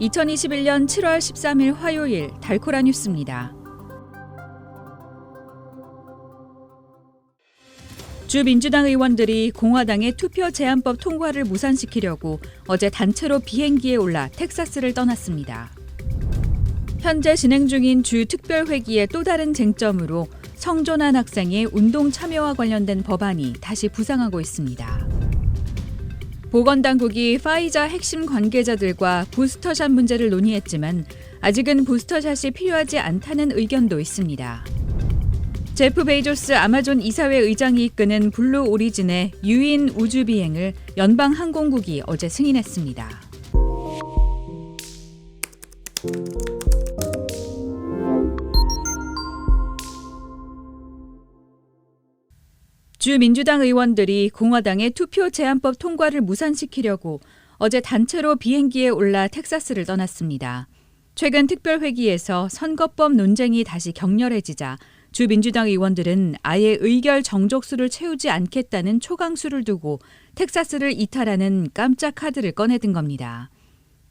2021년 7월 13일 화요일 달코라 뉴스입니다. 주 민주당 의원들이 공화당의 투표 제한법 통과를 무산시키려고 어제 단체로 비행기에 올라 텍사스를 떠났습니다. 현재 진행 중인 주 특별회기의 또 다른 쟁점으로 성전환 학생의 운동 참여와 관련된 법안이 다시 부상하고 있습니다. 보건당국이 파이자 핵심 관계자들과 부스터샷 문제를 논의했지만 아직은 부스터샷이 필요하지 않다는 의견도 있습니다. 제프 베이조스 아마존 이사회 의장이 이끄는 블루 오리진의 유인 우주 비행을 연방항공국이 어제 승인했습니다. 주 민주당 의원들이 공화당의 투표 제한법 통과를 무산시키려고 어제 단체로 비행기에 올라 텍사스를 떠났습니다. 최근 특별회기에서 선거법 논쟁이 다시 격렬해지자 주 민주당 의원들은 아예 의결 정족수를 채우지 않겠다는 초강수를 두고 텍사스를 이탈하는 깜짝 카드를 꺼내든 겁니다.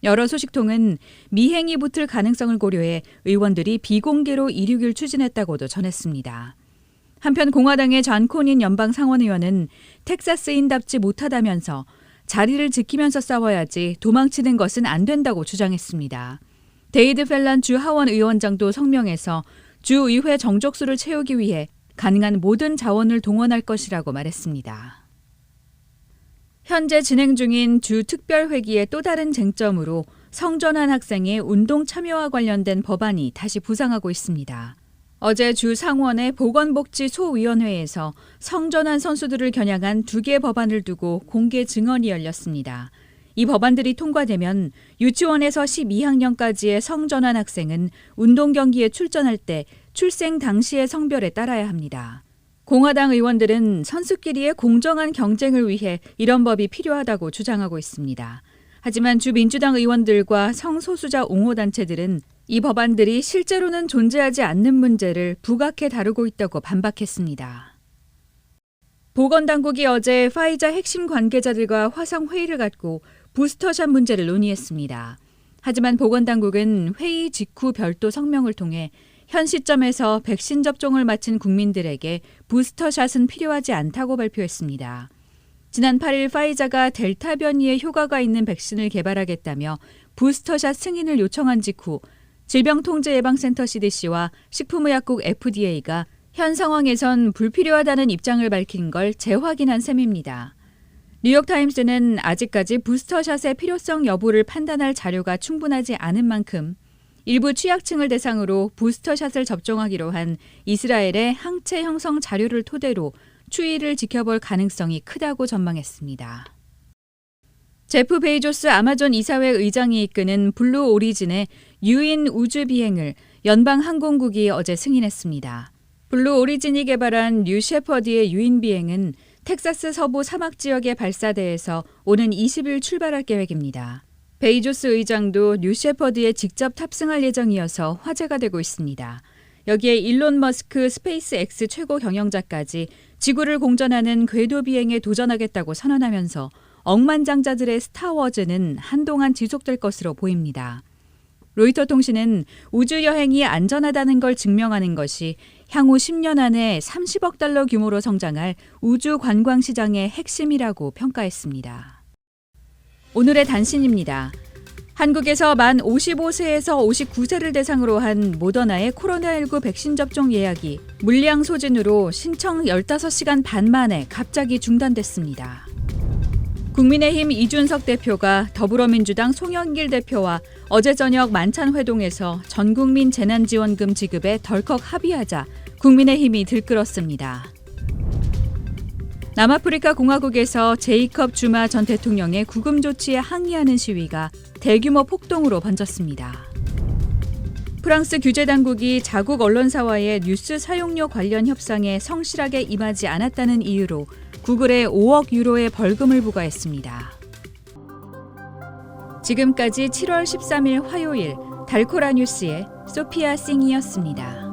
여러 소식통은 미행이 붙을 가능성을 고려해 의원들이 비공개로 이륙을 추진했다고도 전했습니다. 한편 공화당의 존 코닌 연방 상원의원은 텍사스인답지 못하다면서 자리를 지키면서 싸워야지 도망치는 것은 안 된다고 주장했습니다. 데이드 펠란 주 하원 의원장도 성명에서 주 의회 정족수를 채우기 위해 가능한 모든 자원을 동원할 것이라고 말했습니다. 현재 진행 중인 주 특별회기의 또 다른 쟁점으로 성전환 학생의 운동 참여와 관련된 법안이 다시 부상하고 있습니다. 어제 주 상원의 보건복지소위원회에서 성전환 선수들을 겨냥한 2개 법안을 두고 공개 증언이 열렸습니다. 이 법안들이 통과되면 유치원에서 12학년까지의 성전환 학생은 운동 경기에 출전할 때 출생 당시의 성별에 따라야 합니다. 공화당 의원들은 선수끼리의 공정한 경쟁을 위해 이런 법이 필요하다고 주장하고 있습니다. 하지만 주 민주당 의원들과 성소수자 옹호단체들은 이 법안들이 실제로는 존재하지 않는 문제를 부각해 다루고 있다고 반박했습니다. 보건당국이 어제 파이자 핵심 관계자들과 화상회의를 갖고 부스터샷 문제를 논의했습니다. 하지만 보건당국은 회의 직후 별도 성명을 통해 현 시점에서 백신 접종을 마친 국민들에게 부스터샷은 필요하지 않다고 발표했습니다. 지난 8일 파이자가 델타 변이에 효과가 있는 백신을 개발하겠다며 부스터샷 승인을 요청한 직후 질병통제예방센터 CDC와 식품의약국 FDA가 현 상황에선 불필요하다는 입장을 밝힌 걸 재확인한 셈입니다. 뉴욕타임스는 아직까지 부스터샷의 필요성 여부를 판단할 자료가 충분하지 않은 만큼 일부 취약층을 대상으로 부스터샷을 접종하기로 한 이스라엘의 항체 형성 자료를 토대로 추이를 지켜볼 가능성이 크다고 전망했습니다. 제프 베이조스 아마존 이사회 의장이 이끄는 블루 오리진의 유인 우주 비행을 연방항공국이 어제 승인했습니다. 블루 오리진이 개발한 뉴 셰퍼드의 유인 비행은 텍사스 서부 사막 지역의 발사대에서 오는 20일 출발할 계획입니다. 베이조스 의장도 뉴 셰퍼드에 직접 탑승할 예정이어서 화제가 되고 있습니다. 여기에 일론 머스크 스페이스X 최고 경영자까지 지구를 공전하는 궤도 비행에 도전하겠다고 선언하면서 억만장자들의 스타워즈는 한동안 지속될 것으로 보입니다. 로이터 통신은 우주 여행이 안전하다는 걸 증명하는 것이 향후 10년 안에 30억 달러 규모로 성장할 우주 관광 시장의 핵심이라고 평가했습니다. 오늘의 단신입니다. 한국에서 만 55세에서 59세를 대상으로 한 모더나의 코로나19 백신 접종 예약이 물량 소진으로 신청 15시간 반 만에 갑자기 중단됐습니다. 국민의힘 이준석 대표가 더불어민주당 송영길 대표와 어제 저녁 만찬회동에서 전국민 재난지원금 지급에 덜컥 합의하자 국민의힘이 들끓었습니다. 남아프리카 공화국에서 제이컵 주마 전 대통령의 구금 조치에 항의하는 시위가 대규모 폭동으로 번졌습니다. 프랑스 규제당국이 자국 언론사와의 뉴스 사용료 관련 협상에 성실하게 임하지 않았다는 이유로 구글에 5억 유로의 벌금을 부과했습니다. 지금까지 7월 13일 화요일 달코라 뉴스의 소피아 싱이었습니다.